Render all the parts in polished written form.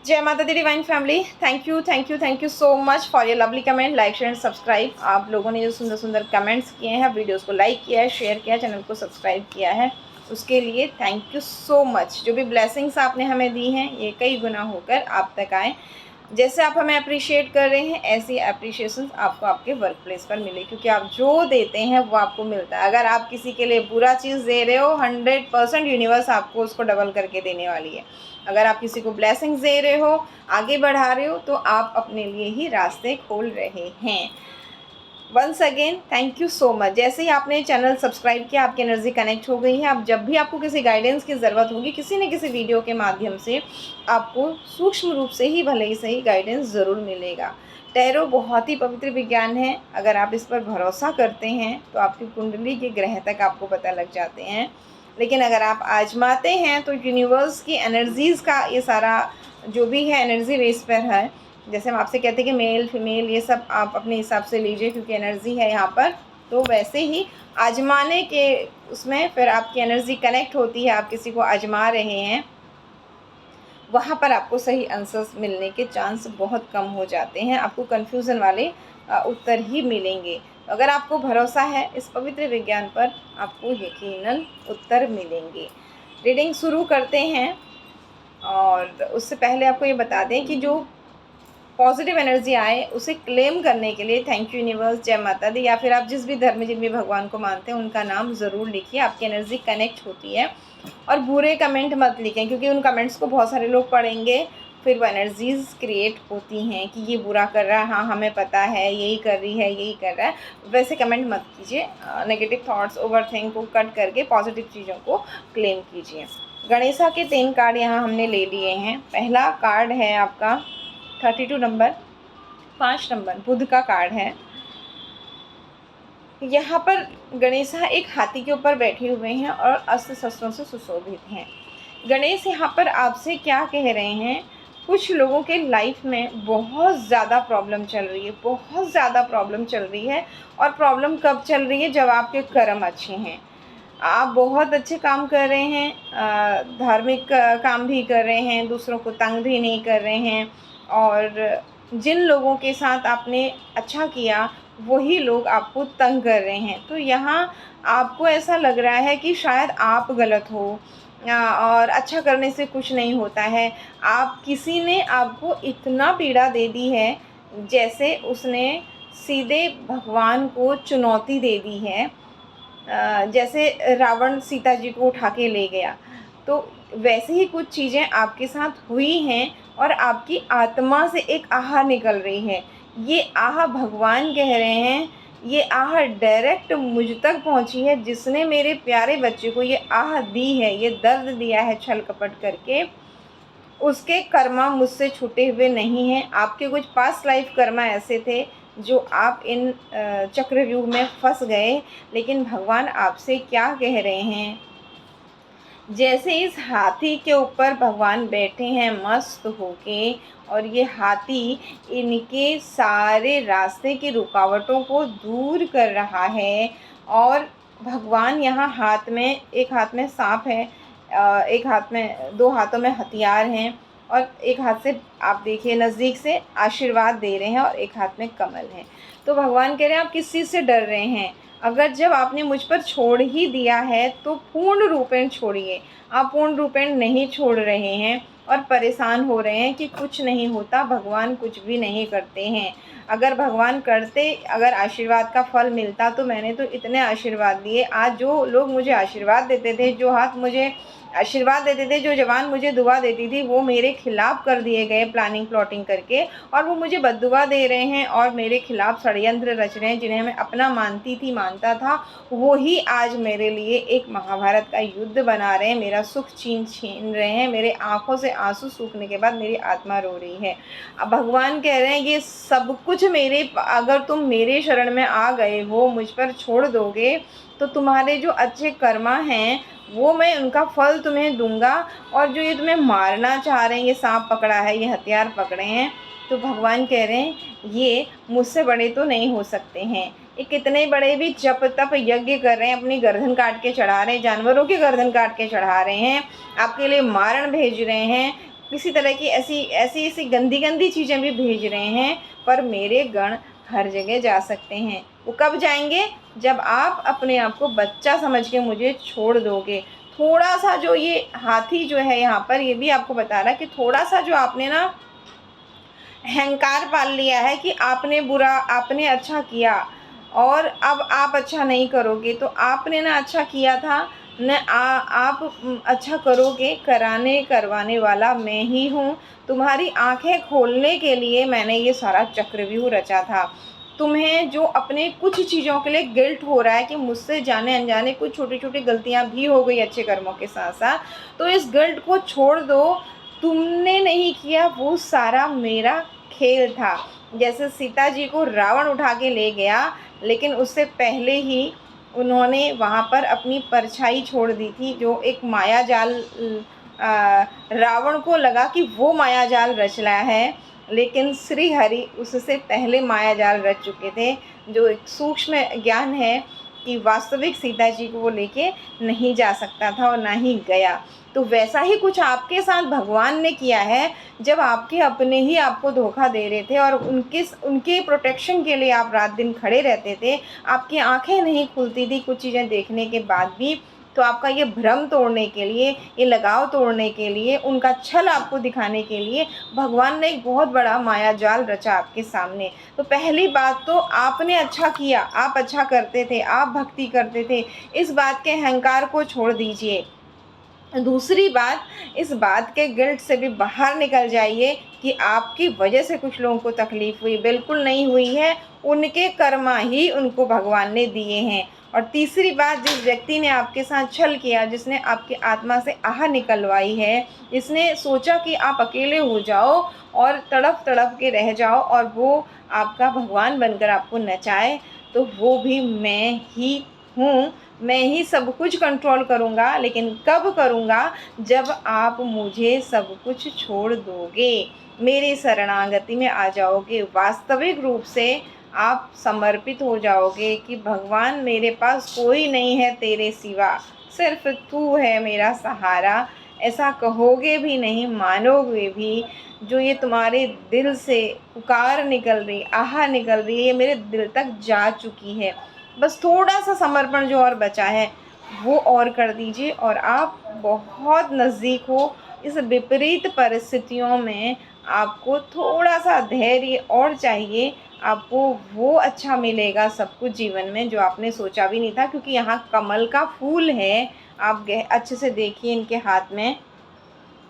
जय माता दी divine family. Thank you so much for your lovely comment, like share and subscribe. आप लोगों ने जो सुंदर सुंदर कमेंट्स किए हैं, वीडियोस को लाइक किया है, शेयर किया है, चैनल को सब्सक्राइब किया है, उसके लिए थैंक यू सो मच। जो भी ब्लेसिंग्स आपने हमें दी हैं ये कई गुना होकर आप तक आए। जैसे आप हमें अप्रिशिएट कर रहे हैं ऐसी अप्रिशिएशन आपको आपके वर्क प्लेस पर मिले, क्योंकि आप जो देते हैं वो आपको मिलता है। अगर आप किसी के लिए बुरा चीज़ दे रहे हो 100% यूनिवर्स आपको उसको डबल करके देने वाली है। अगर आप किसी को ब्लेसिंग्स दे रहे हो, आगे बढ़ा रहे हो, तो आप अपने लिए ही रास्ते खोल रहे हैं। Once again thank you so much. जैसे ही आपने चैनल सब्सक्राइब किया आपकी एनर्जी कनेक्ट हो गई है। अब जब भी आपको किसी गाइडेंस की ज़रूरत होगी किसी न किसी वीडियो के माध्यम से, आपको सूक्ष्म रूप से ही भले ही सही गाइडेंस ज़रूर मिलेगा। टैरो बहुत ही पवित्र विज्ञान है। अगर आप इस पर भरोसा करते हैं तो आपकी कुंडली के ग्रह तक आपको पता लग जाते हैं। लेकिन अगर आप आजमाते हैं तो यूनिवर्स की एनर्जीज़ का ये सारा जो भी है एनर्जी बेस पर है। जैसे हम आपसे कहते हैं कि मेल फीमेल ये सब आप अपने हिसाब से लीजिए, क्योंकि एनर्जी है यहाँ पर। तो वैसे ही आजमाने के उसमें फिर आपकी एनर्जी कनेक्ट होती है, आप किसी को आजमा रहे हैं, वहाँ पर आपको सही आंसर्स मिलने के चांस बहुत कम हो जाते हैं। आपको कन्फ्यूज़न वाले उत्तर ही मिलेंगे। तो अगर आपको भरोसा है इस पवित्र विज्ञान पर, आपको यकीनन उत्तर मिलेंगे। रीडिंग शुरू करते हैं, और उससे पहले आपको ये बता दें कि जो पॉजिटिव एनर्जी आए उसे क्लेम करने के लिए थैंक यू यूनिवर्स, जय माता दी, या फिर आप जिस भी धर्म जिन भी भगवान को मानते हैं उनका नाम ज़रूर लिखिए। आपकी एनर्जी कनेक्ट होती है। और बुरे कमेंट मत लिखें, क्योंकि उन कमेंट्स को बहुत सारे लोग पढ़ेंगे, फिर वो एनर्जीज़ क्रिएट होती हैं कि ये बुरा कर रहा है, हाँ हमें पता है, यही कर रही है, यही कर रहा है। वैसे कमेंट मत कीजिए। नेगेटिव थॉट्स ओवरथिंक को कट करके पॉजिटिव चीज़ों को क्लेम कीजिए। गणेशा के 3 कार्ड यहाँ हमने ले लिए हैं। पहला कार्ड है आपका 32 नंबर, 5 नंबर बुध का कार्ड है। यहाँ पर गणेशा एक हाथी के ऊपर बैठे हुए हैं और अस्त्र शस्त्रों से सुशोभित हैं। गणेश यहाँ पर आपसे क्या कह रहे हैं, कुछ लोगों के लाइफ में बहुत ज़्यादा प्रॉब्लम चल रही है, बहुत ज़्यादा प्रॉब्लम चल रही है। और प्रॉब्लम कब चल रही है, जब आपके कर्म अच्छे हैं, आप बहुत अच्छे काम कर रहे हैं, धार्मिक काम भी कर रहे हैं, दूसरों को तंग भी नहीं कर रहे हैं, और जिन लोगों के साथ आपने अच्छा किया वही लोग आपको तंग कर रहे हैं। तो यहाँ आपको ऐसा लग रहा है कि शायद आप गलत हो, और अच्छा करने से कुछ नहीं होता है। आप किसी ने आपको इतना पीड़ा दे दी है जैसे उसने सीधे भगवान को चुनौती दे दी है। जैसे रावण सीता जी को उठा के ले गया, तो वैसे ही कुछ चीज़ें आपके साथ हुई हैं और आपकी आत्मा से एक आह निकल रही है। ये आह भगवान कह रहे हैं, ये आह डायरेक्ट मुझ तक पहुंची है। जिसने मेरे प्यारे बच्चे को ये आह दी है, ये दर्द दिया है छल कपट करके, उसके कर्मा मुझसे छूटे हुए नहीं हैं। आपके कुछ पास्ट लाइफ कर्मा ऐसे थे जो आप इन चक्रव्यूह में फंस गए। लेकिन भगवान आपसे क्या कह रहे हैं, जैसे इस हाथी के ऊपर भगवान बैठे हैं मस्त होके, और ये हाथी इनके सारे रास्ते की रुकावटों को दूर कर रहा है। और भगवान यहाँ हाथ में, एक हाथ में सांप है, एक हाथ में, 2 हाथों में हथियार हैं, और एक हाथ से आप देखिए नज़दीक से आशीर्वाद दे रहे हैं, और एक हाथ में कमल है। तो भगवान कह रहे हैं आप किस चीज़ से डर रहे हैं। अगर जब आपने मुझ पर छोड़ ही दिया है तो पूर्ण रूपेण छोड़िए। आप पूर्ण रूपेण नहीं छोड़ रहे हैं और परेशान हो रहे हैं कि कुछ नहीं होता, भगवान कुछ भी नहीं करते हैं। अगर भगवान करते, अगर आशीर्वाद का फल मिलता, तो मैंने तो इतने आशीर्वाद दिए। आज जो लोग मुझे आशीर्वाद देते थे, जो हाथ मुझे आशीर्वाद देते थे, जो जवान मुझे दुआ देती थी, वो मेरे खिलाफ कर दिए गए प्लानिंग प्लॉटिंग करके, और वो मुझे बद्दुआ दे रहे हैं और मेरे खिलाफ षड्यंत्र रच रहे हैं। जिन्हें मैं अपना मानती थी, मानता था, वो ही आज मेरे लिए एक महाभारत का युद्ध बना रहे हैं, मेरा सुख छीन रहे हैं। मेरे आँखों से आंसू सूखने के बाद मेरी आत्मा रो रही है। अब भगवान कह रहे हैं ये सब कुछ मेरे, अगर तुम मेरे शरण में आ गए हो, मुझ पर छोड़ दोगे, तो तुम्हारे जो अच्छे कर्मा हैं वो मैं उनका फल तुम्हें दूंगा। और जो ये तुम्हें मारना चाह रहे हैं, ये सांप पकड़ा है, ये हथियार पकड़े हैं, तो भगवान कह रहे हैं ये मुझसे बड़े तो नहीं हो सकते हैं। ये कितने बड़े भी जप तप यज्ञ कर रहे हैं, अपनी गर्दन काट के चढ़ा रहे हैं, जानवरों की गर्दन काट के चढ़ा रहे हैं, आपके लिए मारण भेज रहे हैं, किसी तरह की ऐसी ऐसी ऐसी गंदी गंदी चीज़ें भी भेज रहे हैं, पर मेरे गण हर जगह जा सकते हैं। वो कब जाएंगे? जब आप अपने आप को बच्चा समझ के मुझे छोड़ दोगे। थोड़ा सा जो ये हाथी जो है यहाँ पर, ये भी आपको बता रहा है कि थोड़ा सा जो आपने ना अहंकार पाल लिया है कि आपने अच्छा किया और अब आप अच्छा नहीं करोगे, तो आपने ना अच्छा किया था न आप अच्छा करोगे, करवाने वाला मैं ही हूँ। तुम्हारी आंखें खोलने के लिए मैंने ये सारा चक्रव्यूह रचा था। तुम्हें जो अपने कुछ चीज़ों के लिए गिल्ट हो रहा है कि मुझसे जाने अनजाने कुछ छोटी छोटी गलतियाँ भी हो गई अच्छे कर्मों के साथ साथ, तो इस गिल्ट को छोड़ दो। तुमने नहीं किया, वो सारा मेरा खेल था। जैसे सीता जी को रावण उठा के ले गया, लेकिन उससे पहले ही उन्होंने वहाँ पर अपनी परछाई छोड़ दी थी, जो एक माया जाल रावण को लगा कि वो माया जाल रच लाया है, लेकिन श्री हरि उससे पहले माया जाल रच चुके थे। जो एक सूक्ष्म ज्ञान है कि वास्तविक सीता जी को वो लेके नहीं जा सकता था और ना ही गया। तो वैसा ही कुछ आपके साथ भगवान ने किया है, जब आपके अपने ही आपको धोखा दे रहे थे और उनके प्रोटेक्शन के लिए आप रात दिन खड़े रहते थे। आपकी आंखें नहीं खुलती थी कुछ चीज़ें देखने के बाद भी, तो आपका ये भ्रम तोड़ने के लिए, ये लगाव तोड़ने के लिए, उनका छल आपको दिखाने के लिए भगवान ने एक बहुत बड़ा माया जाल रचा आपके सामने। तो पहली बात तो आपने अच्छा किया, आप अच्छा करते थे, आप भक्ति करते थे, इस बात के अहंकार को छोड़ दीजिए। दूसरी बात, इस बात के गिल्ट से भी बाहर निकल जाइए कि आपकी वजह से कुछ लोगों को तकलीफ़ हुई, बिल्कुल नहीं हुई है। उनके कर्मा ही उनको भगवान ने दिए हैं। और तीसरी बात, जिस व्यक्ति ने आपके साथ छल किया, जिसने आपकी आत्मा से आह निकलवाई है, जिसने सोचा कि आप अकेले हो जाओ और तड़प तड़प के रह जाओ और वो आपका भगवान बनकर आपको नचाए, तो वो भी मैं ही हूँ। मैं ही सब कुछ कंट्रोल करूँगा, लेकिन कब करूँगा? जब आप मुझे सब कुछ छोड़ दोगे, मेरी शरणागति में आ जाओगे, वास्तविक रूप से आप समर्पित हो जाओगे कि भगवान मेरे पास कोई नहीं है तेरे सिवा, सिर्फ तू है मेरा सहारा। ऐसा कहोगे भी नहीं, मानोगे भी। जो ये तुम्हारे दिल से पुकार निकल रही, आह निकल रही है, ये मेरे दिल तक जा चुकी है। बस थोड़ा सा समर्पण जो और बचा है वो और कर दीजिए और आप बहुत नज़दीक हो। इस विपरीत परिस्थितियों में आपको थोड़ा सा धैर्य और चाहिए, आपको वो अच्छा मिलेगा सब कुछ जीवन में जो आपने सोचा भी नहीं था, क्योंकि यहाँ कमल का फूल है। आप अच्छे से देखिए, इनके हाथ में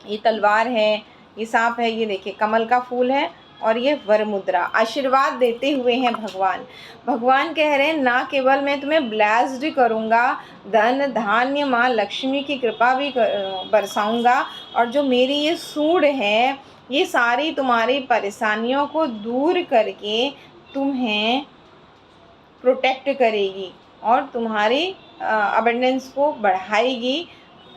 ये तलवार है, ये सांप है, ये देखिए कमल का फूल है और ये वर मुद्रा, आशीर्वाद देते हुए हैं भगवान। भगवान कह रहे हैं ना केवल मैं तुम्हें ब्लेस्ड करूँगा, धन धान्य माँ लक्ष्मी की कृपा भी बरसाऊँगा, और जो मेरी ये सूंड है ये सारी तुम्हारी परेशानियों को दूर करके तुम्हें प्रोटेक्ट करेगी और तुम्हारी अबंडेंस को बढ़ाएगी।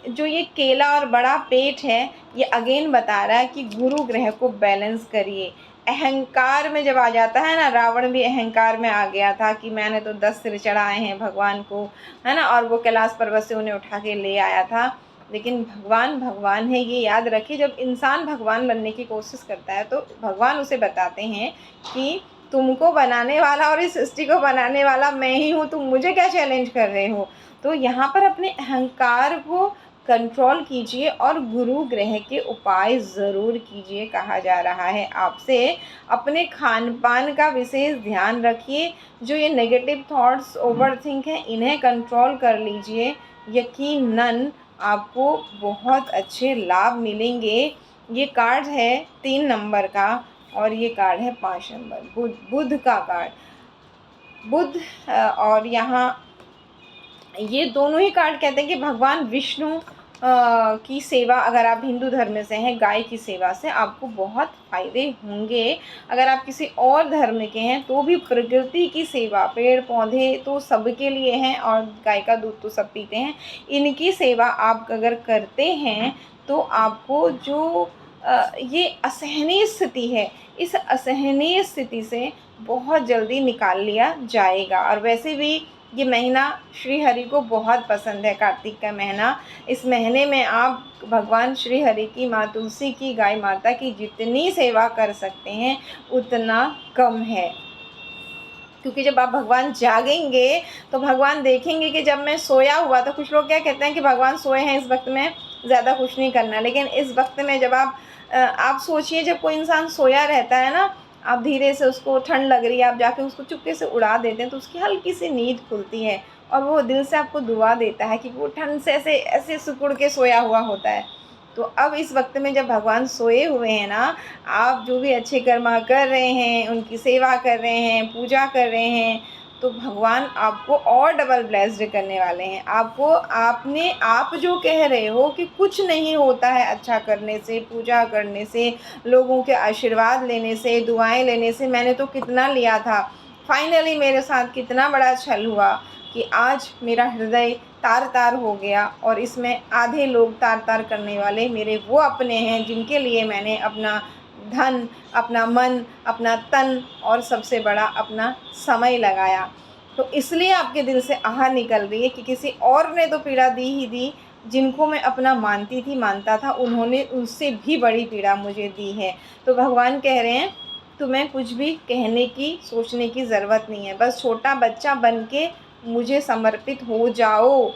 जो ये केला और बड़ा पेट है, ये अगेन बता रहा है कि गुरु ग्रह को बैलेंस करिए। अहंकार में जब आ जाता है ना, रावण भी अहंकार में आ गया था कि मैंने तो 10 सिर चढ़ाए हैं भगवान को, है ना, और वो कैलाश पर्वत से उन्हें उठा के ले आया था। लेकिन भगवान भगवान है, ये याद रखिए। जब इंसान भगवान बनने की कोशिश करता है तो भगवान उसे बताते हैं कि तुमको बनाने वाला और इस सृष्टि को बनाने वाला मैं ही हूँ, तुम मुझे क्या चैलेंज कर रहे हो। तो यहाँ पर अपने अहंकार को कंट्रोल कीजिए और गुरु ग्रह के उपाय ज़रूर कीजिए, कहा जा रहा है आपसे। अपने खान पान का विशेष ध्यान रखिए। जो ये नेगेटिव थॉट्स, ओवर थिंक हैं, इन्हें कंट्रोल कर लीजिए। यकीनन आपको बहुत अच्छे लाभ मिलेंगे। ये कार्ड है 3 नंबर का और ये कार्ड है 5 नंबर, बुध का कार्ड। बुध और यहाँ ये दोनों ही कार्ड कहते हैं कि भगवान विष्णु की सेवा, अगर आप हिंदू धर्म से हैं, गाय की सेवा से आपको बहुत फ़ायदे होंगे। अगर आप किसी और धर्म के हैं तो भी प्रकृति की सेवा, पेड़ पौधे तो सबके लिए हैं और गाय का दूध तो सब पीते हैं, इनकी सेवा आप अगर करते हैं तो आपको जो ये असहनीय स्थिति है, इस असहनीय स्थिति से बहुत जल्दी निकाल लिया जाएगा। और वैसे भी ये महीना श्री हरि को बहुत पसंद है, कार्तिक का महीना। इस महीने में आप भगवान श्री हरि की, माँ तुलसी की, गाय माता की जितनी सेवा कर सकते हैं उतना कम है, क्योंकि जब आप भगवान जागेंगे तो भगवान देखेंगे कि जब मैं सोया हुआ, तो कुछ लोग क्या कहते हैं कि भगवान सोए हैं, इस वक्त में ज़्यादा कुछ नहीं करना। लेकिन इस वक्त में जब आप सोचिए, जब कोई इंसान सोया रहता है ना, आप धीरे से, उसको ठंड लग रही है, आप जाके उसको चुपके से उड़ा देते हैं तो उसकी हल्की सी नींद खुलती है और वो दिल से आपको दुआ देता है कि वो ठंड से ऐसे ऐसे सिकुड़ के सोया हुआ होता है। तो अब इस वक्त में जब भगवान सोए हुए हैं ना, आप जो भी अच्छे कर्मा कर रहे हैं, उनकी सेवा कर रहे हैं, पूजा कर रहे हैं, तो भगवान आपको और डबल ब्लेस्ड करने वाले हैं। आप जो कह रहे हो कि कुछ नहीं होता है अच्छा करने से, पूजा करने से, लोगों के आशीर्वाद लेने से, दुआएं लेने से, मैंने तो कितना लिया था, फाइनली मेरे साथ कितना बड़ा छल हुआ कि आज मेरा हृदय तार तार हो गया, और इसमें आधे लोग तार तार करने वाले मेरे वो अपने हैं जिनके लिए मैंने अपना धन, अपना मन, अपना तन और सबसे बड़ा अपना समय लगाया। तो इसलिए आपके दिल से आह निकल रही है कि किसी और ने तो पीड़ा दी ही दी, जिनको मैं अपना मानती थी, मानता था, उन्होंने उससे भी बड़ी पीड़ा मुझे दी है। तो भगवान कह रहे हैं, तुम्हें कुछ भी कहने की, सोचने की ज़रूरत नहीं है, बस छोटा बच्चा बन के मुझे समर्पित हो जाओ।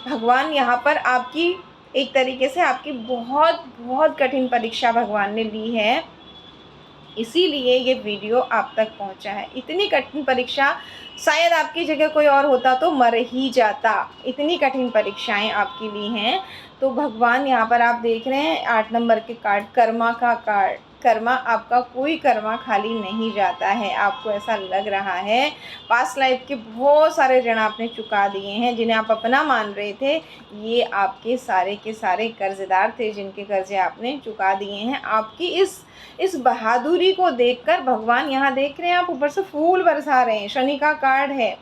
भगवान यहाँ पर आपकी, एक तरीके से आपकी बहुत बहुत कठिन परीक्षा भगवान ने ली है, इसीलिए ये वीडियो आप तक पहुंचा है। इतनी कठिन परीक्षा, शायद आपकी जगह कोई और होता तो मर ही जाता, इतनी कठिन परीक्षाएं आपके लिए हैं। तो भगवान यहाँ पर आप देख रहे हैं 8 नंबर के कार्ड, कर्मा का कार्ड। कर्मा, आपका कोई कर्मा खाली नहीं जाता है। आपको ऐसा लग रहा है पास्ट लाइफ के बहुत सारे ऋण आपने चुका दिए हैं, जिन्हें आप अपना मान रहे थे, ये आपके सारे के सारे कर्जदार थे जिनके कर्जे आपने चुका दिए हैं। आपकी इस बहादुरी को देखकर भगवान यहाँ देख रहे हैं, आप ऊपर से फूल बरसा रहे हैं। शनि का कार्ड है,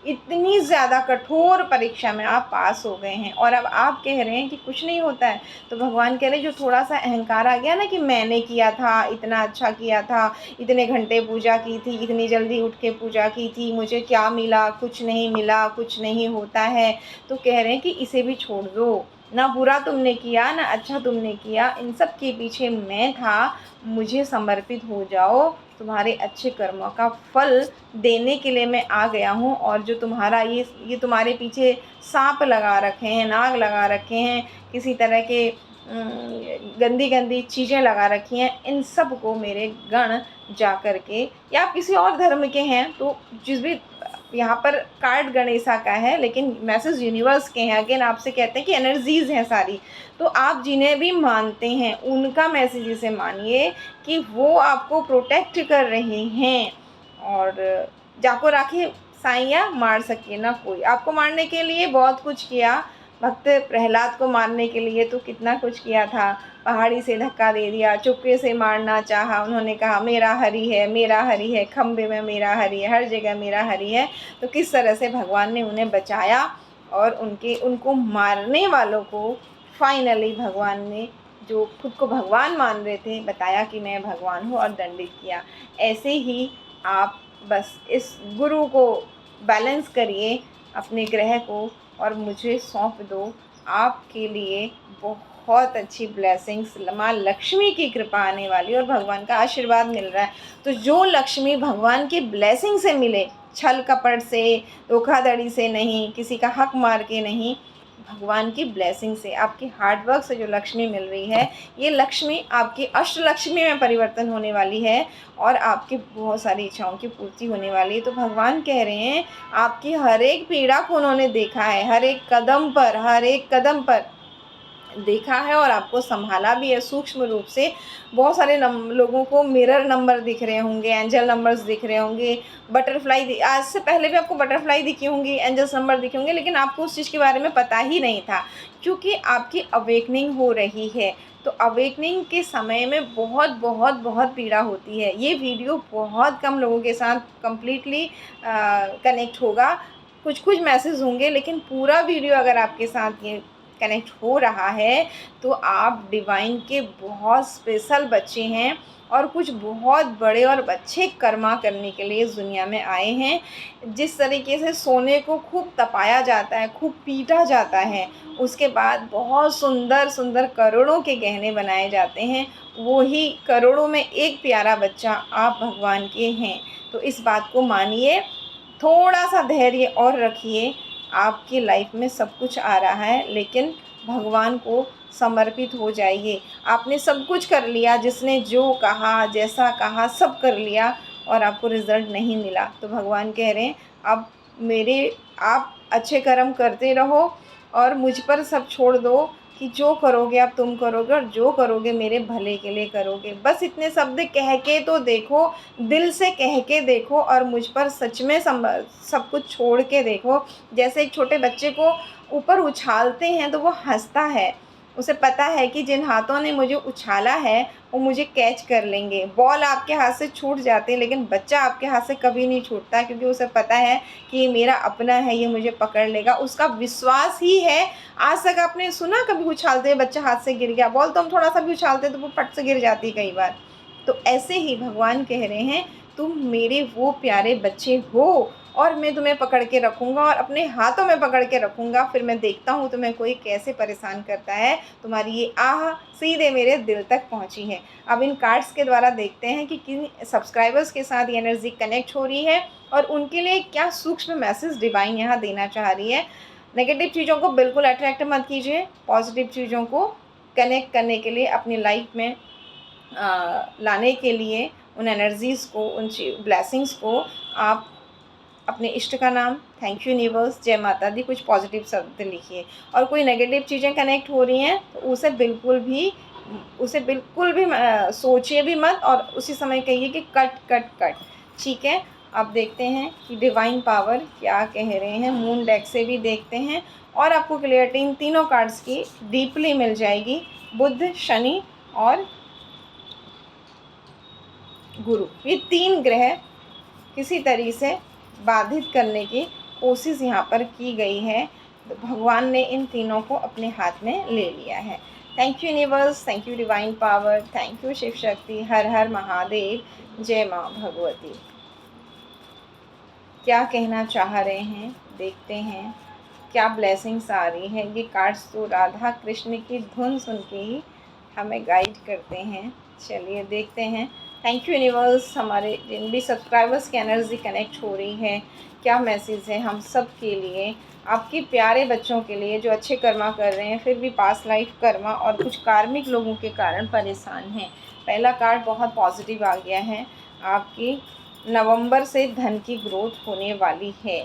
इतनी ज़्यादा कठोर परीक्षा में आप पास हो गए हैं और अब आप कह रहे हैं कि कुछ नहीं होता है। तो भगवान कह रहे हैं, जो थोड़ा सा अहंकार आ गया ना कि मैंने किया था, इतना अच्छा किया था, इतने घंटे पूजा की थी, इतनी जल्दी उठ के पूजा की थी, मुझे क्या मिला, कुछ नहीं मिला, कुछ नहीं होता है, तो कह रहे हैं कि इसे भी छोड़ दो। ना बुरा तुमने किया, ना अच्छा तुमने किया, इन सब के पीछे मैं था, मुझे समर्पित हो जाओ, तुम्हारे अच्छे कर्मों का फल देने के लिए मैं आ गया हूँ। और जो तुम्हारा ये तुम्हारे पीछे सांप लगा रखे हैं, नाग लगा रखे हैं, किसी तरह के गंदी गंदी चीज़ें लगा रखी हैं, इन सब को मेरे गण जा कर के, या आप किसी और धर्म के हैं तो जिस भी, यहाँ पर कार्ड गणेशा का है लेकिन मैसेज यूनिवर्स के हैं। अगेन आपसे कहते हैं कि एनर्जीज़ हैं सारी, तो आप जिन्हें भी मानते हैं उनका मैसेज इसे मानिए कि वो आपको प्रोटेक्ट कर रहे हैं। और जाको राखी साइया मार सके ना कोई, आपको मारने के लिए बहुत कुछ किया। भक्त प्रहलाद को मारने के लिए तो कितना कुछ किया था, पहाड़ी से धक्का दे दिया, चुपके से मारना चाहा, उन्होंने कहा मेरा हरि है, मेरा हरि है, खम्भे में मेरा हरि है, हर जगह मेरा हरि है। तो किस तरह से भगवान ने उन्हें बचाया और उनको मारने वालों को फाइनली भगवान ने, जो खुद को भगवान मान रहे थे, बताया कि मैं भगवान हूँ और दंडित किया। ऐसे ही आप बस इस गुरु को बैलेंस करिए, अपने ग्रह को, और मुझे सौंप दो। आपके लिए बहुत अच्छी ब्लेसिंग्स, माँ लक्ष्मी की कृपा आने वाली और भगवान का आशीर्वाद मिल रहा है। तो जो लक्ष्मी भगवान की ब्लेसिंग से मिले, छल कपट से, धोखाधड़ी से नहीं, किसी का हक मार के नहीं, भगवान की ब्लेसिंग से, आपकी हार्डवर्क से जो लक्ष्मी मिल रही है, ये लक्ष्मी आपकी अष्टलक्ष्मी में परिवर्तन होने वाली है और आपकी बहुत सारी इच्छाओं की पूर्ति होने वाली है। तो भगवान कह रहे हैं, आपकी हर एक पीड़ा को उन्होंने देखा है, हर एक कदम पर देखा है और आपको संभाला भी है सूक्ष्म रूप से। बहुत सारे लोगों को मिरर नंबर दिख रहे होंगे, एंजल नंबर्स दिख रहे होंगे, बटरफ्लाई, आज से पहले भी आपको बटरफ्लाई दिखी होंगी, एंजल्स नंबर दिखे होंगे, लेकिन आपको उस चीज़ के बारे में पता ही नहीं था, क्योंकि आपकी अवेकनिंग हो रही है। तो अवेकनिंग के समय में बहुत बहुत बहुत पीड़ा होती है। ये वीडियो बहुत कम लोगों के साथ कम्प्लीटली कनेक्ट होगा, कुछ मैसेज होंगे, लेकिन पूरा वीडियो अगर आपके साथ ये कनेक्ट हो रहा है तो आप डिवाइन के बहुत स्पेशल बच्चे हैं और कुछ बहुत बड़े और अच्छे कर्मा करने के लिए इस दुनिया में आए हैं। जिस तरीके से सोने को खूब तपाया जाता है, खूब पीटा जाता है, उसके बाद बहुत सुंदर सुंदर करोड़ों के गहने बनाए जाते हैं, वो ही करोड़ों में एक प्यारा बच्चा आप भगवान के हैं। तो इस बात को मानिए, थोड़ा सा धैर्य और रखिए, आपकी लाइफ में सब कुछ आ रहा है, लेकिन भगवान को समर्पित हो जाइए। आपने सब कुछ कर लिया, जिसने जो कहा, जैसा कहा, सब कर लिया और आपको रिज़ल्ट नहीं मिला, तो भगवान कह रहे हैं अब आप अच्छे कर्म करते रहो और मुझ पर सब छोड़ दो कि जो करोगे आप तुम करोगे और जो करोगे मेरे भले के लिए करोगे। बस इतने शब्द कह के तो देखो, दिल से कह के देखो और मुझ पर सच में सब कुछ छोड़ के देखो। जैसे एक छोटे बच्चे को ऊपर उछालते हैं तो वो हंसता है, उसे पता है कि जिन हाथों ने मुझे उछाला है वो मुझे कैच कर लेंगे। बॉल आपके हाथ से छूट जाते हैं लेकिन बच्चा आपके हाथ से कभी नहीं छूटता, क्योंकि उसे पता है कि ये मेरा अपना है, ये मुझे पकड़ लेगा। उसका विश्वास ही है। आज तक आपने सुना कभी उछालते हैं बच्चा हाथ से गिर गया? बॉल तो हम थोड़ा सा भी उछालते तो वो पट से गिर जाती कई बार। तो ऐसे ही भगवान कह रहे हैं तुम मेरे वो प्यारे बच्चे हो और मैं तुम्हें पकड़ के रखूँगा और अपने हाथों में पकड़ के रखूँगा। फिर मैं देखता हूँ तुम्हें कोई कैसे परेशान करता है। तुम्हारी ये आह सीधे मेरे दिल तक पहुँची है। अब इन कार्ड्स के द्वारा देखते हैं कि किन सब्सक्राइबर्स के साथ ये एनर्जी कनेक्ट हो रही है और उनके लिए क्या सूक्ष्म मैसेज डिवाइन यहाँ देना चाह रही है। नेगेटिव चीज़ों को बिल्कुल अट्रैक्ट मत कीजिए, पॉजिटिव चीज़ों को कनेक्ट करने के लिए, अपनी लाइफ में लाने के लिए, उन एनर्जीज़ को, उन ब्लेसिंग्स को आप अपने इष्ट का नाम, थैंक यू यूनिवर्स, जय माता दी, कुछ पॉजिटिव शब्द लिखिए। और कोई नेगेटिव चीज़ें कनेक्ट हो रही हैं तो उसे बिल्कुल भी सोचिए भी मत और उसी समय कहिए कि कट कट कट। ठीक है, अब देखते हैं कि डिवाइन पावर क्या कह रहे हैं। मून डेक से भी देखते हैं और आपको क्लियरिटी इन तीनों कार्ड्स की डीपली मिल जाएगी। बुध, शनि और गुरु, ये 3 ग्रह किसी तरीके से बाधित करने की कोशिश यहाँ पर की गई है, तो भगवान ने इन तीनों को अपने हाथ में ले लिया है। Thank you universe, thank you divine power, thank you Shiv Shakti, हर हर महादेव, जय माँ भगवती। क्या कहना चाह रहे हैं देखते हैं, क्या ब्लेसिंग्स आ रही है। ये कार्ड्स तो राधा कृष्ण की धुन सुन के ही हमें गाइड करते हैं। चलिए देखते हैं। थैंक यू यूनिवर्स, हमारे जिन भी सब्सक्राइबर्स की एनर्जी कनेक्ट हो रही है, क्या मैसेज है हम सब के लिए, आपके प्यारे बच्चों के लिए जो अच्छे कर्मा कर रहे हैं फिर भी पास्ट लाइफ कर्मा और कुछ कार्मिक लोगों के कारण परेशान हैं। पहला कार्ड बहुत पॉजिटिव आ गया है, आपकी नवंबर से धन की ग्रोथ होने वाली है।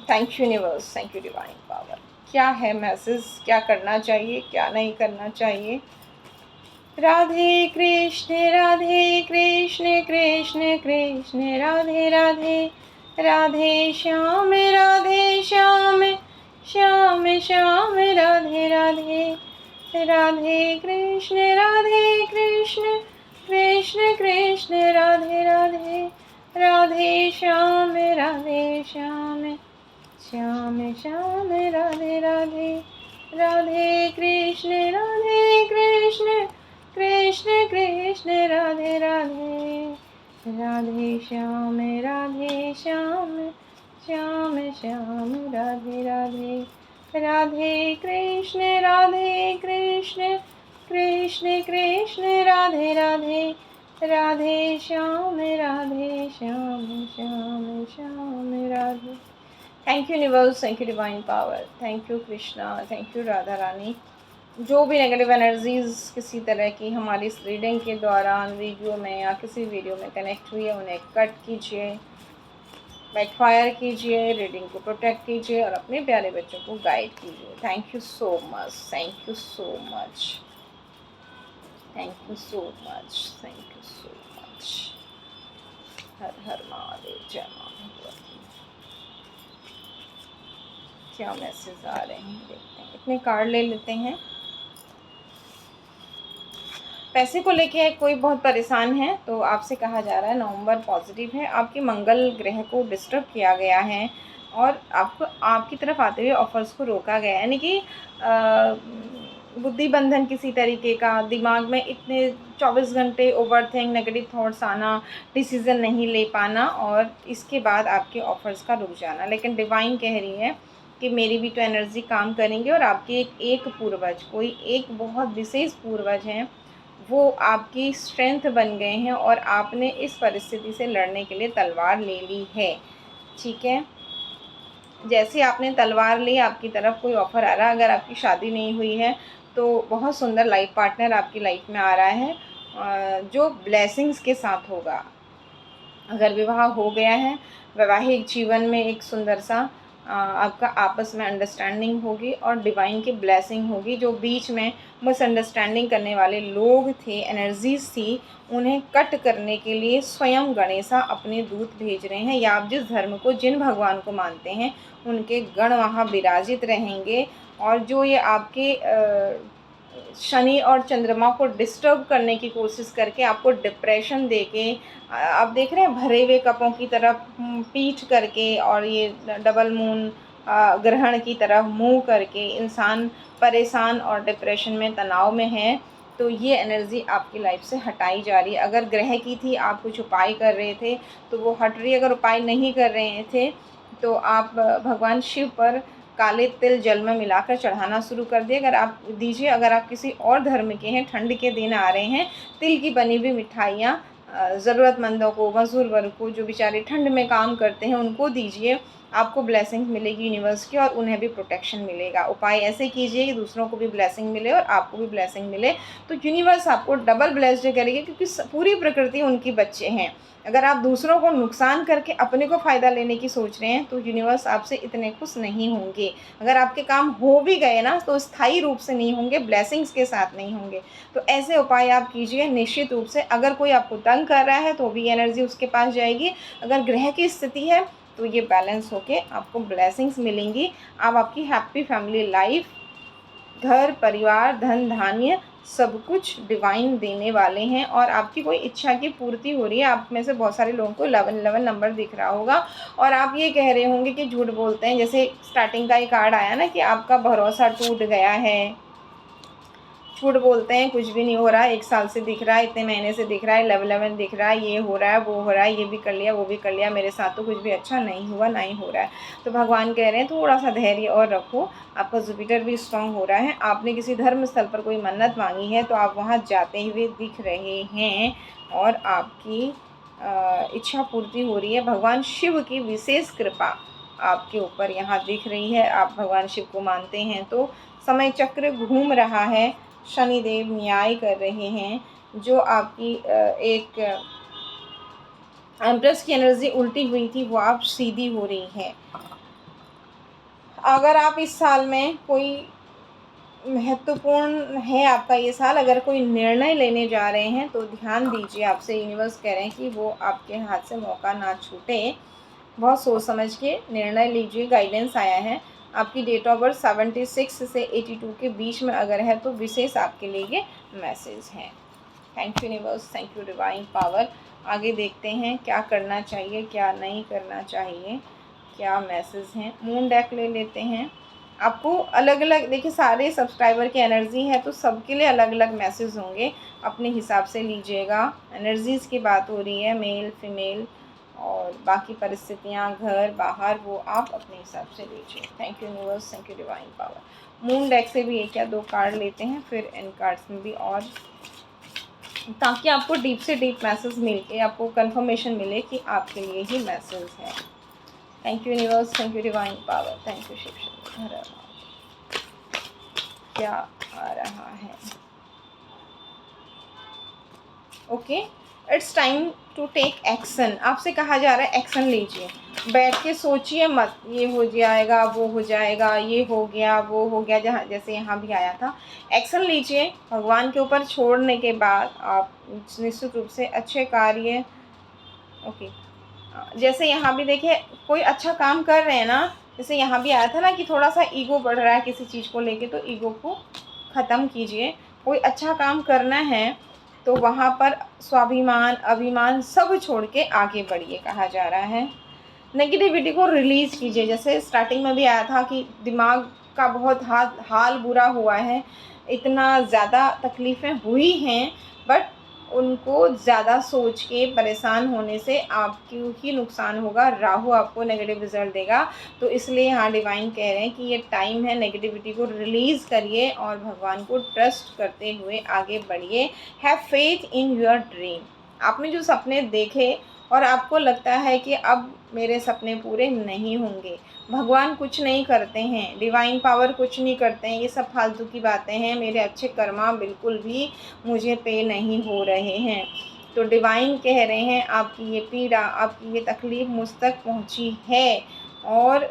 Thank you universe, thank you divine power. क्या है मैसेज, क्या करना चाहिए, क्या नहीं करना चाहिए। Radhe Krishna Krishna Krishna Radhe Radhe, Radhe Shyam Shyam Shyam Shyam Radhe Radhe, Radhe Krishna Krishna Krishna Krishna Radhe Radhe, Radhe Shyam Shyam Shyam Shyam Radhe Radhe, Radhe Krishna Krishna Krishna Krishna Radhe Radhe, Radhe Shyam Shyam Shyam Shyam Radhe Radhe, Radhe Krishna Krishna Krishna Krishna Radhe Radhe, Radhe Shyam Shyam Shyam Radhe. Thank you universe, thank you divine power, thank you Krishna, thank you Radha Rani. जो भी नेगेटिव एनर्जीज़ किसी तरह की हमारी इस रीडिंग के दौरान वीडियो में या किसी वीडियो में कनेक्ट हुई है उन्हें कट कीजिए, बैकफायर कीजिए, रीडिंग को प्रोटेक्ट कीजिए और अपने प्यारे बच्चों को गाइड कीजिए। Thank you so much, thank you so much, thank you so much, thank you so much. Har हर महादेव, जय माँ भगवती। क्या मैसेज आ रहे हैं देखते हैं। इतने कार्ड ले लेते हैं। पैसे को लेके कोई बहुत परेशान है तो आपसे कहा जा रहा है नवंबर पॉजिटिव है। आपके मंगल ग्रह को डिस्टर्ब किया गया है और आपको आपकी तरफ आते हुए ऑफ़र्स को रोका गया है। यानी कि बुद्धि बंधन किसी तरीके का, दिमाग में इतने 24 घंटे ओवरथिंक, नेगेटिव थॉट्स आना, डिसीज़न नहीं ले पाना और इसके बाद आपके ऑफ़र्स का रुक जाना। लेकिन डिवाइन कह रही है कि मेरी भी तो एनर्जी काम करेंगी और आपके एक पूर्वज, कोई एक बहुत विशेष पूर्वज हैं, वो आपकी स्ट्रेंथ बन गए हैं और आपने इस परिस्थिति से लड़ने के लिए तलवार ले ली है। ठीक है, जैसे आपने तलवार ली, आपकी तरफ कोई ऑफ़र आ रहा है। अगर आपकी शादी नहीं हुई है तो बहुत सुंदर लाइफ पार्टनर आपकी लाइफ में आ रहा है, जो ब्लेसिंग्स के साथ होगा। अगर विवाह हो गया है, वैवाहिक जीवन में एक सुंदर सा आपका आपस में अंडरस्टैंडिंग होगी और डिवाइन की ब्लेसिंग होगी। जो बीच में मिसअंडरस्टैंडिंग करने वाले लोग थे, एनर्जीज थी, उन्हें कट करने के लिए स्वयं गणेशा अपने दूत भेज रहे हैं। या आप जिस धर्म को, जिन भगवान को मानते हैं, उनके गण वहाँ विराजित रहेंगे। और जो ये आपके शनि और चंद्रमा को डिस्टर्ब करने की कोशिश करके आपको डिप्रेशन देके, आप देख रहे हैं भरे हुए कपों की तरफ पीठ करके और ये डबल मून ग्रहण की तरफ मुंह करके इंसान परेशान और डिप्रेशन में, तनाव में है। तो ये एनर्जी आपकी लाइफ से हटाई जा रही है। अगर ग्रह की थी, आप कुछ उपाय कर रहे थे तो वो हट रही है। अगर उपाय नहीं कर रहे थे तो आप भगवान शिव पर काले तिल जल में मिलाकर चढ़ाना शुरू कर दिए। अगर आप दीजिए, अगर आप किसी और धर्म के हैं, ठंड के दिन आ रहे हैं, तिल की बनी हुई मिठाइयाँ ज़रूरतमंदों को, मज़दूर वर्ग को, जो बेचारे ठंड में काम करते हैं, उनको दीजिए। आपको ब्लेसिंग मिलेगी यूनिवर्स की और उन्हें भी प्रोटेक्शन मिलेगा। उपाय ऐसे कीजिए कि दूसरों को भी ब्लेसिंग मिले और आपको भी ब्लेसिंग मिले, तो यूनिवर्स आपको डबल ब्लेस्ड करेगी, क्योंकि पूरी प्रकृति उनकी बच्चे हैं। अगर आप दूसरों को नुकसान करके अपने को फ़ायदा लेने की सोच रहे हैं तो यूनिवर्स आपसे इतने खुश नहीं होंगे। अगर आपके काम हो भी गए ना तो स्थायी रूप से नहीं होंगे, ब्लेसिंग्स के साथ नहीं होंगे। तो ऐसे उपाय आप कीजिए निश्चित रूप से। अगर कोई आपको तंग कर रहा है तो भी एनर्जी उसके पास जाएगी। अगर ग्रह की स्थिति है तो ये बैलेंस होके आपको ब्लेसिंग्स मिलेंगी। आप आपकी हैप्पी फैमिली लाइफ, घर परिवार, धन धान्य, सब कुछ डिवाइन देने वाले हैं और आपकी कोई इच्छा की पूर्ति हो रही है। आप में से बहुत सारे लोगों को 11 नंबर दिख रहा होगा और आप ये कह रहे होंगे कि झूठ बोलते हैं। जैसे स्टार्टिंग का ये कार्ड आया ना कि आपका भरोसा टूट गया है, झूठ बोलते हैं, कुछ भी नहीं हो रहा है, 1 साल से दिख रहा है, इतने महीने से दिख रहा है, 11 दिख रहा है, ये हो रहा है, वो हो रहा है, ये भी कर लिया, वो भी कर लिया, मेरे साथ तो कुछ भी अच्छा नहीं हुआ, ना ही हो रहा है। तो भगवान कह रहे हैं थोड़ा सा धैर्य और रखो। आपका जुपिटर भी स्ट्रांग हो रहा है। आपने किसी धर्म स्थल पर कोई मन्नत मांगी है तो आप वहाँ जाते हुए दिख रहे हैं और आपकी इच्छा पूर्ति हो रही है। भगवान शिव की विशेष कृपा आपके ऊपर यहाँ दिख रही है। आप भगवान शिव को मानते हैं तो समय चक्र घूम रहा है, शनिदेव न्याय कर रहे हैं। जो आपकी एक एम्प्रेस की एनर्जी उल्टी हुई थी वो आप सीधी हो रही है। अगर आप इस साल में कोई महत्वपूर्ण है आपका ये साल, अगर कोई निर्णय लेने जा रहे हैं तो ध्यान दीजिए। आपसे यूनिवर्स कह रहे हैं कि वो आपके हाथ से मौका ना छूटे। बहुत सोच समझ के निर्णय लीजिए। गाइडेंस आया है। आपकी डेट ऑफ बर्थ 76 से 82 के बीच में अगर है तो विशेष आपके लिए ये मैसेज है। Thank you universe, thank you divine power. आगे देखते हैं क्या करना चाहिए, क्या नहीं करना चाहिए, क्या मैसेज हैं। मून डेक ले लेते हैं। आपको अलग अलग, देखिए सारे सब्सक्राइबर की एनर्जी है तो सबके लिए अलग अलग मैसेज होंगे, अपने हिसाब से लीजिएगा। एनर्जीज़ की बात हो रही है, मेल फीमेल और बाकी परिस्थितियाँ घर बाहर, वो आप अपने हिसाब से लीजिए। Thank you universe, thank you divine power. Moon deck से भी 1 या 2 कार्ड लेते हैं, फिर इन कार्ड्स में भी, और ताकि आपको डीप से डीप मैसेज मिल के आपको कंफर्मेशन मिले कि आपके लिए ही मैसेज है। Thank you universe, thank you divine power, thank you Shiv Shakti. क्या आ रहा है? Okay, it's time to take action. आपसे कहा जा रहा है एक्शन लीजिए। बैठ के सोचिए मत, ये हो जाएगा, वो हो जाएगा, ये हो गया, वो हो गया, जहाँ जैसे यहाँ भी आया था। एक्शन लीजिए। भगवान के ऊपर छोड़ने के बाद आप निश्चित रूप से अच्छे कार्य, ओके, जैसे यहाँ भी देखिए कोई अच्छा काम कर रहे हैं ना, जैसे यहाँ भी आया था ना कि थोड़ा सा ईगो बढ़ रहा है किसी चीज़ को लेके, तो ईगो को ख़त्म कीजिए। कोई अच्छा काम करना है तो वहाँ पर स्वाभिमान, अभिमान सब छोड़ के आगे बढ़िए, कहा जा रहा है। नेगेटिविटी को रिलीज़ कीजिए। जैसे स्टार्टिंग में भी आया था कि दिमाग का बहुत हाल बुरा हुआ है, इतना ज़्यादा तकलीफ़ें हुई हैं, बट उनको ज़्यादा सोच के परेशान होने से आपको ही नुकसान होगा। राहु आपको नेगेटिव रिज़ल्ट देगा। तो इसलिए यहाँ डिवाइन कह रहे हैं कि ये टाइम है, नेगेटिविटी को रिलीज़ करिए और भगवान को ट्रस्ट करते हुए आगे बढ़िए। Have faith in your dream. आपने जो सपने देखे और आपको लगता है कि अब मेरे सपने पूरे नहीं होंगे, भगवान कुछ नहीं करते हैं, डिवाइन पावर कुछ नहीं करते हैं, ये सब फालतू की बातें हैं, मेरे अच्छे कर्मा बिल्कुल भी मुझे पे नहीं हो रहे हैं। तो डिवाइन कह रहे हैं आपकी ये पीड़ा, आपकी ये तकलीफ़ मुझ तक पहुंची है और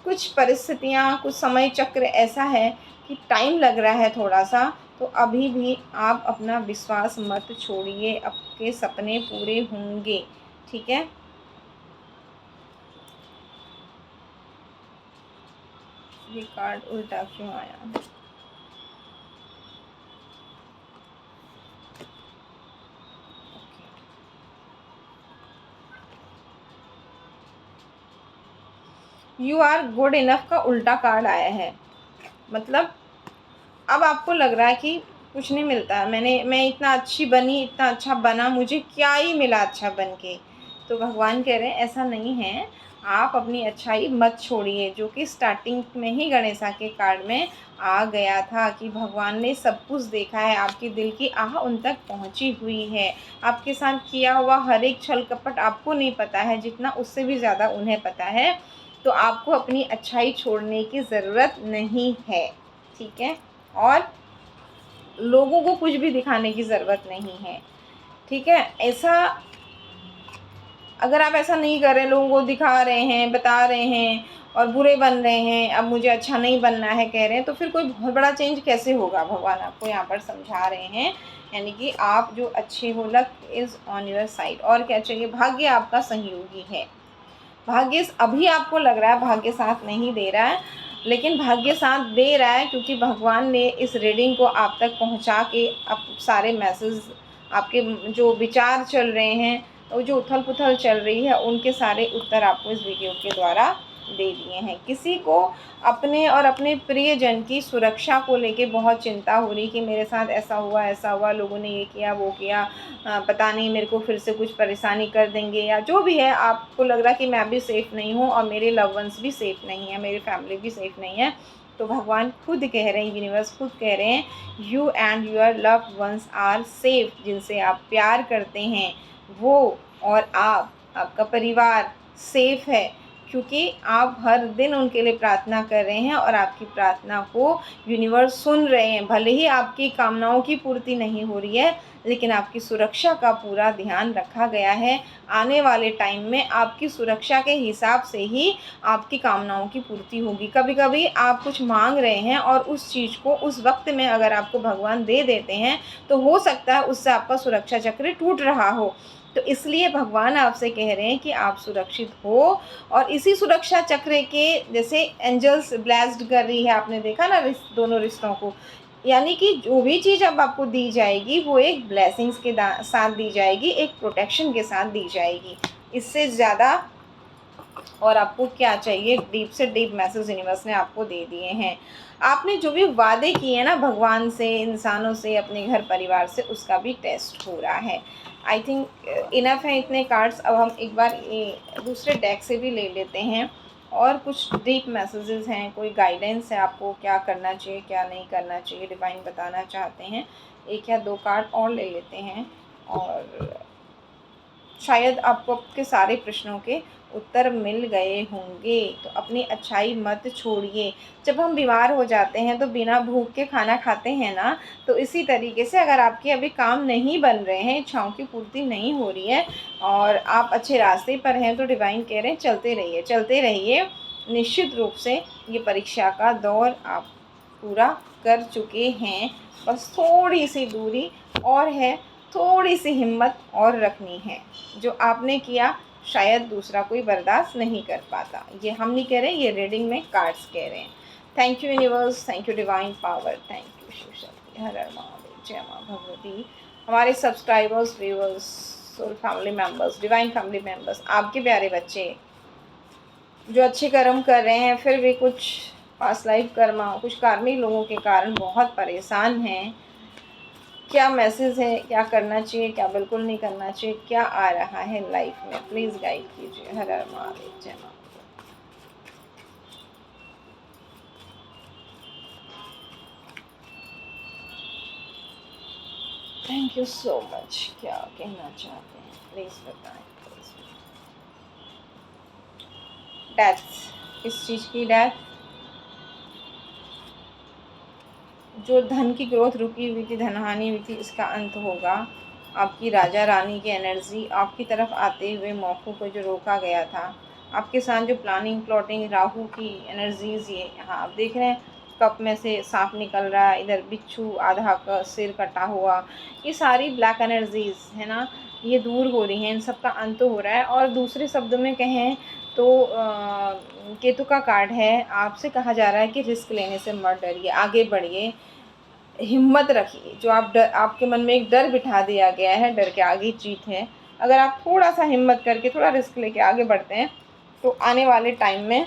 कुछ परिस्थितियाँ, कुछ समय चक्र ऐसा है कि टाइम लग रहा है थोड़ा सा। तो अभी भी आप अपना विश्वास मत छोड़िए, आपके सपने पूरे होंगे, ठीक है। ये कार्ड उल्टा क्यों आया? यू आर गुड इनफ का उल्टा कार्ड आया है। मतलब अब आपको लग रहा है कि कुछ नहीं मिलता है, मैं इतना अच्छी बनी, इतना अच्छा बना, मुझे क्या ही मिला अच्छा बन के। तो भगवान कह रहे हैं ऐसा नहीं है, आप अपनी अच्छाई मत छोड़िए। जो कि स्टार्टिंग में ही गणेशा के कार्ड में आ गया था कि भगवान ने सब कुछ देखा है, आपके दिल की आह उन तक पहुंची हुई है। आपके साथ किया हुआ हर एक छल कपट आपको नहीं पता है, जितना उससे भी ज़्यादा उन्हें पता है। तो आपको अपनी अच्छाई छोड़ने की ज़रूरत नहीं है, ठीक है। और लोगों को कुछ भी दिखाने की ज़रूरत नहीं है, ठीक है। ऐसा अगर आप ऐसा नहीं कर रहे, लोगों को दिखा रहे हैं, बता रहे हैं और बुरे बन रहे हैं, अब मुझे अच्छा नहीं बनना है कह रहे हैं, तो फिर कोई बहुत बड़ा चेंज कैसे होगा? भगवान आपको यहाँ पर समझा रहे हैं, यानी कि आप जो अच्छे हो, luck is on your side. और क्या चाहिए? भाग्य आपका सहयोगी है। भाग्य अभी आपको लग रहा है भाग्य साथ नहीं दे रहा है, लेकिन भाग्य साथ दे रहा है, क्योंकि भगवान ने इस रीडिंग को आप तक पहुंचा के अब सारे मैसेज, आपके जो विचार चल रहे हैं और जो उथल पुथल चल रही है, उनके सारे उत्तर आपको इस वीडियो के द्वारा दे दिए हैं। किसी को अपने और अपने प्रियजन की सुरक्षा को लेके बहुत चिंता हो रही कि मेरे साथ ऐसा हुआ, लोगों ने ये किया वो किया, पता नहीं मेरे को फिर से कुछ परेशानी कर देंगे, या जो भी है, आपको लग रहा है कि मैं भी सेफ़ नहीं हूँ और मेरे लव वंस भी सेफ़ नहीं है, मेरी फैमिली भी सेफ़ नहीं है। तो भगवान खुद कह रहे हैं, यूनिवर्स खुद कह रहे हैं, you and your love ones are safe. जिनसे आप प्यार करते हैं वो और आपका परिवार सेफ़ है, क्योंकि आप हर दिन उनके लिए प्रार्थना कर रहे हैं और आपकी प्रार्थना को यूनिवर्स सुन रहे हैं। भले ही आपकी कामनाओं की पूर्ति नहीं हो रही है, लेकिन आपकी सुरक्षा का पूरा ध्यान रखा गया है। आने वाले टाइम में आपकी सुरक्षा के हिसाब से ही आपकी कामनाओं की पूर्ति होगी। कभी कभी आप कुछ मांग रहे हैं और उस चीज़ को उस वक्त में अगर आपको भगवान दे देते हैं, तो हो सकता है उससे आपका सुरक्षा चक्र टूट रहा हो। तो इसलिए भगवान आपसे कह रहे हैं कि आप सुरक्षित हो, और इसी सुरक्षा चक्र के जैसे एंजल्स ब्लेस्ड कर रही है, आपने देखा ना दोनों रिश्तों को, यानी कि जो भी चीज़ अब आपको दी जाएगी वो एक ब्लेसिंग्स के साथ दी जाएगी, एक प्रोटेक्शन के साथ दी जाएगी। इससे ज़्यादा और आपको क्या चाहिए? डीप से डीप मैसेज यूनिवर्स ने आपको दे दिए हैं। आपने जो भी वादे किए हैं ना भगवान से, इंसानों से, अपने घर परिवार से, उसका भी टेस्ट हो रहा है। आई थिंक इनफ है इतने कार्ड्स। अब हम एक बार दूसरे डेक से भी ले लेते हैं और कुछ डीप मैसेजेस हैं, कोई गाइडेंस है आपको क्या करना चाहिए क्या नहीं करना चाहिए, डिवाइन बताना चाहते हैं। एक या दो कार्ड और ले लेते हैं और शायद आपको आपके सारे प्रश्नों के उत्तर मिल गए होंगे। तो अपनी अच्छाई मत छोड़िए। जब हम बीमार हो जाते हैं तो बिना भूख के खाना खाते हैं ना, तो इसी तरीके से अगर आपके अभी काम नहीं बन रहे हैं, इच्छाओं की पूर्ति नहीं हो रही है और आप अच्छे रास्ते पर हैं, तो डिवाइन कह रहे हैं चलते रहिए। निश्चित रूप से ये परीक्षा का दौर आप पूरा कर चुके हैं, बस थोड़ी सी दूरी और है, थोड़ी सी हिम्मत और रखनी है। जो आपने किया शायद दूसरा कोई बर्दाश्त नहीं कर पाता। ये हम नहीं कह रहे, ये रीडिंग में कार्ड्स कह रहे हैं। Thank you universe, thank you divine power, thank you Shiv Shakti, हर हर महादेव, जय माँ भगवती। हमारे subscribers, viewers, soul family members, divine family members, आपके प्यारे बच्चे जो अच्छे कर्म कर रहे हैं फिर भी कुछ पास्ट लाइफ कर्मा, कुछ कार्मिक लोगों के कारण बहुत परेशान हैं। क्या मैसेज है, क्या करना चाहिए, क्या बिल्कुल नहीं करना चाहिए, क्या आ रहा है लाइफ में, प्लीज़ गाइड कीजिए। हर हर महादेव, जय माता। Thank you so much. क्या कहना चाहते हैं प्लीज़ बताएं। डेथ, किस चीज़ की डेथ? जो धन की ग्रोथ रुकी हुई थी, धन हानि हुई थी, इसका अंत होगा। आपकी राजा रानी की एनर्जी आपकी तरफ आते हुए मौक़ों को जो रोका गया था, आपके साथ जो प्लानिंग प्लॉटिंग राहु की एनर्जीज़, ये यहाँ आप देख रहे हैं कप में से सांप निकल रहा है, इधर बिच्छू आधा का सिर कटा हुआ, ये सारी ब्लैक एनर्जीज़ है ना, ये दूर हो रही हैं, इन सब का अंत हो रहा है। और दूसरे शब्दों में कहें तो केतु का कार्ड है, आपसे कहा जा रहा है कि रिस्क लेने से मत डरिए, आगे बढ़िए, हिम्मत रखिए। जो आप डर, आपके मन में एक डर बिठा दिया गया है, डर के आगे जीत है। अगर आप थोड़ा सा हिम्मत करके थोड़ा रिस्क लेके आगे बढ़ते हैं तो आने वाले टाइम में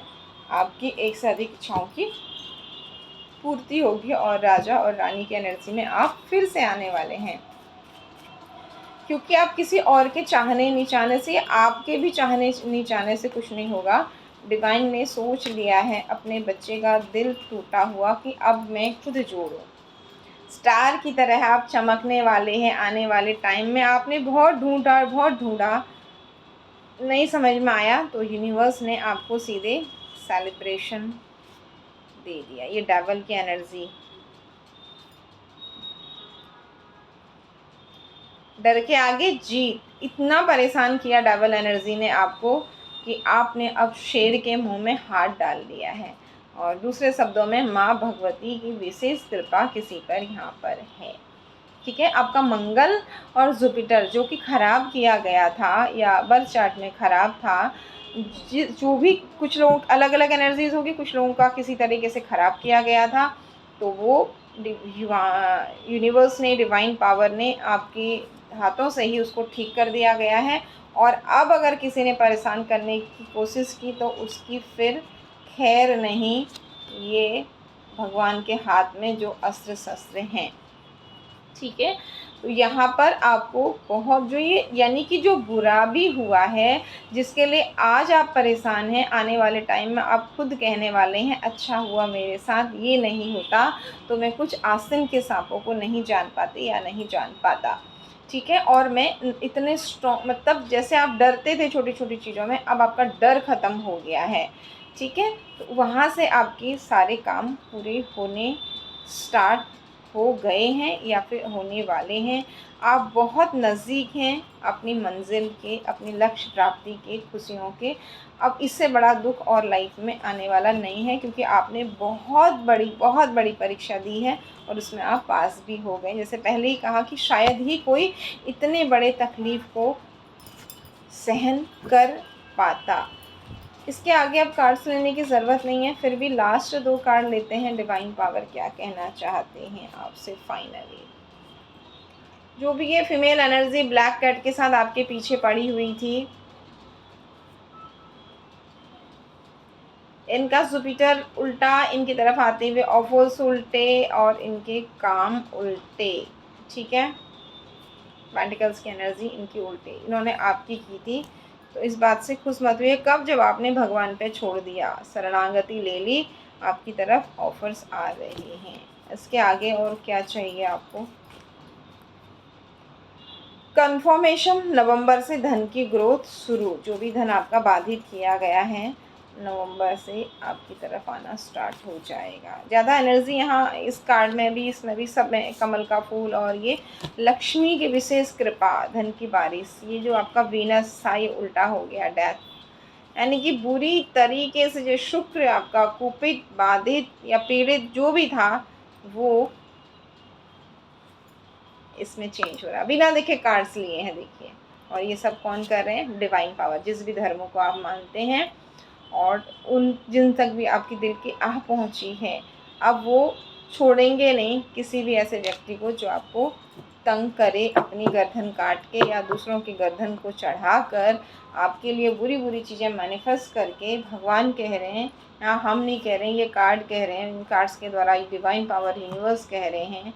आपकी एक से अधिक इच्छाओं की पूर्ति होगी और राजा और रानी की एनर्जी में आप फिर से आने वाले हैं। क्योंकि आप किसी और के चाहने नहीं चाहने से, आपके भी चाहने नहीं चाहने से कुछ नहीं होगा। डिवाइन ने सोच लिया है अपने बच्चे का दिल टूटा हुआ कि अब मैं खुद जोड़ूं। स्टार की तरह आप चमकने वाले हैं आने वाले टाइम में। आपने बहुत ढूंढा, बहुत ढूंढा, नहीं समझ में आया तो यूनिवर्स ने आपको सीधे सेलिब्रेशन दे दिया। ये डेविल की एनर्जी, डर के आगे जीत। इतना परेशान किया डेविल एनर्जी ने आपको कि आपने अब शेर के मुंह में हाथ डाल दिया है। और दूसरे शब्दों में माँ भगवती की विशेष कृपा किसी पर यहाँ पर है। ठीक है, आपका मंगल और जुपिटर जो कि ख़राब किया गया था या बर्थ चार्ट में ख़राब था, जो भी कुछ लोगों अलग अलग एनर्जीज होगी, कुछ लोगों का किसी तरीके से ख़राब किया गया था, तो वो यूनिवर्स ने, डिवाइन पावर ने आपके हाथों से ही उसको ठीक कर दिया गया है। और अब अगर किसी ने परेशान करने की कोशिश की तो उसकी फिर खैर नहीं। ये भगवान के हाथ में जो अस्त्र शस्त्र हैं, ठीक है। तो यहाँ पर आपको बहुत जो ये यानी कि जो बुरा भी हुआ है, जिसके लिए आज आप परेशान हैं, आने वाले टाइम में आप खुद कहने वाले हैं अच्छा हुआ मेरे साथ ये नहीं होता तो मैं कुछ आसिन के सांपों को नहीं जान पाती या नहीं जान पाता। ठीक है, और मैं इतने स्ट्रॉन्ग, मतलब जैसे आप डरते थे छोटी छोटी चीज़ों में, अब आपका डर ख़त्म हो गया है। ठीक है, तो वहाँ से आपके सारे काम पूरे होने स्टार्ट हो गए हैं या फिर होने वाले हैं। आप बहुत नज़दीक हैं अपनी मंजिल के, अपने लक्ष्य प्राप्ति के, खुशियों के। अब इससे बड़ा दुख और लाइफ में आने वाला नहीं है, क्योंकि आपने बहुत बड़ी परीक्षा दी है और उसमें आप पास भी हो गए। जैसे पहले ही कहा कि शायद ही कोई इतने बड़े तकलीफ़ को सहन कर पाता। इसके आगे अब कार्ड्स लेने की ज़रूरत नहीं है, फिर भी लास्ट 2 कार्ड लेते हैं। डिवाइन पावर क्या कहना चाहते हैं आपसे फाइनली। जो भी ये फीमेल एनर्जी ब्लैक कैट के साथ आपके पीछे पड़ी हुई थी, इनका जुपिटर उल्टा इनकी तरफ आते हुए, ऑफर्स उल्टे और इनके काम उल्टे। ठीक है, पेंटिकल्स की एनर्जी इनकी उल्टी, इन्होंने आपकी की थी। तो इस बात से खुश मत हुए, कब जब आपने भगवान पे छोड़ दिया, शरणागति ले ली, आपकी तरफ ऑफर्स आ रही हैं। इसके आगे और क्या चाहिए आपको? कंफर्मेशन, नवंबर से धन की ग्रोथ शुरू। जो भी धन आपका बाधित किया गया है, नवंबर से आपकी तरफ आना स्टार्ट हो जाएगा। ज़्यादा एनर्जी यहाँ इस कार्ड में भी, इसमें भी, सब में कमल का फूल और ये लक्ष्मी की विशेष कृपा, धन की बारिश। ये जो आपका वीनस था ये उल्टा हो गया, डेथ, यानी कि बुरी तरीके से जो शुक्र आपका कुपित, बाधित या पीड़ित जो भी था वो इसमें चेंज हो रहा है। बिना देखे कार्ड्स लिए हैं, देखिए। और ये सब कौन कर रहे हैं? डिवाइन पावर, जिस भी धर्मों को आप मानते हैं और उन जिन तक भी आपकी दिल की आह पहुंची है, अब वो छोड़ेंगे नहीं किसी भी ऐसे व्यक्ति को जो आपको तंग करे, अपनी गर्दन काट के या दूसरों की गर्दन को चढ़ाकर आपके लिए बुरी बुरी चीज़ें मैनिफेस्ट करके। भगवान कह रहे हैं, हाँ हम नहीं कह रहे हैं, ये कार्ड कह रहे हैं, इन कार्ड्स के द्वारा ये डिवाइन पावर यूनिवर्स कह रहे हैं,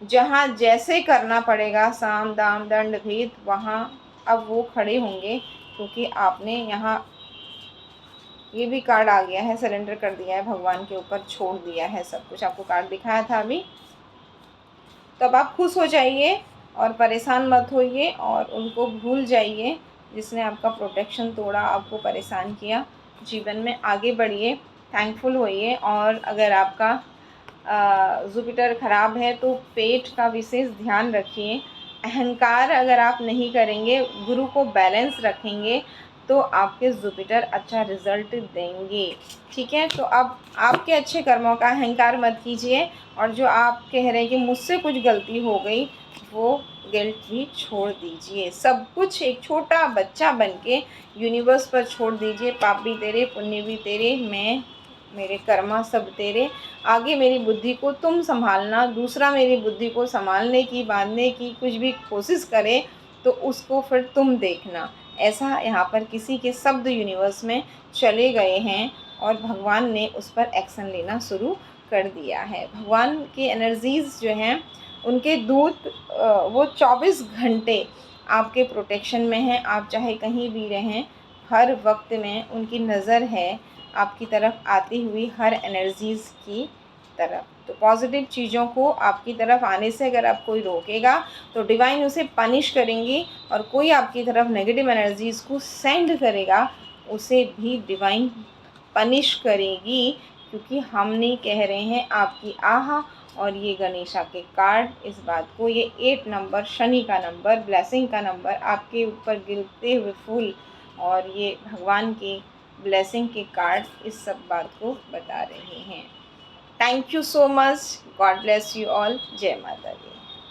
जहाँ जैसे करना पड़ेगा साम दाम दंड भेद, वहाँ अब वो खड़े होंगे, क्योंकि आपने यहाँ ये भी कार्ड आ गया है, सरेंडर कर दिया है, भगवान के ऊपर छोड़ दिया है सब कुछ। आपको कार्ड दिखाया था अभी। तो अब आप खुश हो जाइए और परेशान मत होइए और उनको भूल जाइए जिसने आपका प्रोटेक्शन तोड़ा, आपको परेशान किया। जीवन में आगे बढ़िए, थैंकफुल होइए। और अगर आपका जुपिटर ख़राब है तो पेट का विशेष ध्यान रखिए। अहंकार अगर आप नहीं करेंगे, गुरु को बैलेंस रखेंगे, तो आपके जुपिटर अच्छा रिजल्ट देंगे। ठीक है, तो अब आपके अच्छे कर्मों का अहंकार मत कीजिए, और जो आप कह रहे हैं कि मुझसे कुछ गलती हो गई, वो गिल्ट भी छोड़ दीजिए। सब कुछ एक छोटा बच्चा बनके यूनिवर्स पर छोड़ दीजिए। पाप भी तेरे, पुण्य भी तेरे, मैं मेरे कर्मा सब तेरे, आगे मेरी बुद्धि को तुम संभालना। दूसरा मेरी बुद्धि को संभालने की, बांधने की कुछ भी कोशिश करे तो उसको फिर तुम देखना। ऐसा यहाँ पर किसी के शब्द यूनिवर्स में चले गए हैं और भगवान ने उस पर एक्शन लेना शुरू कर दिया है। भगवान की एनर्जीज़ जो हैं, उनके दूत वो 24 घंटे आपके प्रोटेक्शन में हैं। आप चाहे कहीं भी रहें, हर वक्त में उनकी नज़र है आपकी तरफ आती हुई, हर एनर्जीज़ की तरफ। तो पॉजिटिव चीज़ों को आपकी तरफ आने से अगर आप कोई रोकेगा तो डिवाइन उसे पनिश करेंगी, और कोई आपकी तरफ नेगेटिव एनर्जीज़ को सेंड करेगा उसे भी डिवाइन पनिश करेगी, क्योंकि हम नहीं कह रहे हैं आपकी आह। और ये गणेशा के कार्ड इस बात को, ये 8 नंबर, शनि का नंबर, ब्लेसिंग का नंबर, आपके ऊपर गिरते हुए फूल, और ये भगवान के ब्लेसिंग के कार्ड इस सब बात को बता रहे हैं। Thank you so much. God bless you all. जय माता दी।